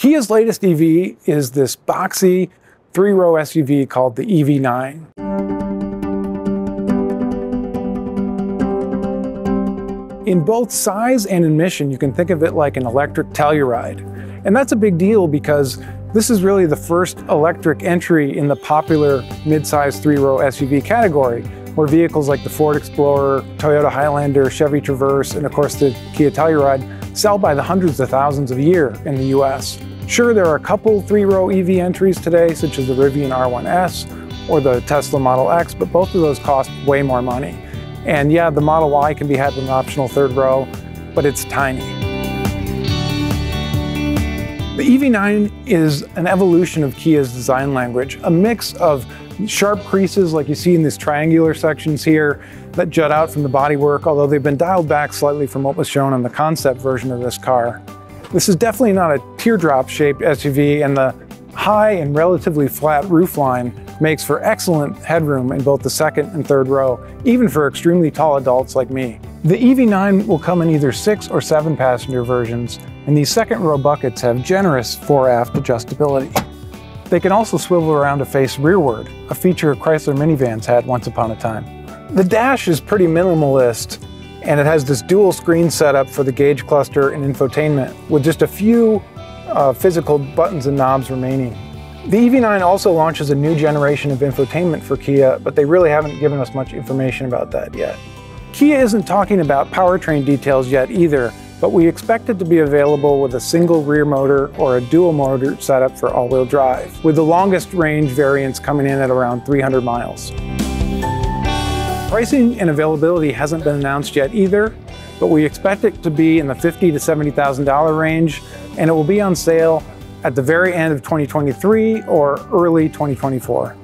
Kia's latest EV is this boxy three-row SUV called the EV9. In both size and in mission, you can think of it like an electric Telluride. And that's a big deal because this is really the first electric entry in the popular mid-size three-row SUV category, where vehicles like the Ford Explorer, Toyota Highlander, Chevy Traverse, and of course the Kia Telluride sell by the hundreds of thousands a year in the US. Sure, there are a couple three-row EV entries today, such as the Rivian R1S or the Tesla Model X, but both of those cost way more money. And yeah, the Model Y can be had with an optional third row, but it's tiny. The EV9 is an evolution of Kia's design language, a mix of sharp creases like you see in these triangular sections here that jut out from the bodywork, although they've been dialed back slightly from what was shown on the concept version of this car. This is definitely not a teardrop-shaped SUV, and the high and relatively flat roofline makes for excellent headroom in both the second and third row, even for extremely tall adults like me. The EV9 will come in either 6 or 7 passenger versions, and these second row buckets have generous fore-aft adjustability. They can also swivel around to face rearward, a feature Chrysler minivans had once upon a time. The dash is pretty minimalist, and it has this dual screen setup for the gauge cluster and infotainment, with just a few physical buttons and knobs remaining. The EV9 also launches a new generation of infotainment for Kia, but they really haven't given us much information about that yet. Kia isn't talking about powertrain details yet either, but we expect it to be available with a single rear motor or a dual motor setup for all-wheel drive, with the longest range variants coming in at around 300 miles. Pricing and availability hasn't been announced yet either, but we expect it to be in the $50,000 to $70,000 range, and it will be on sale at the very end of 2023 or early 2024.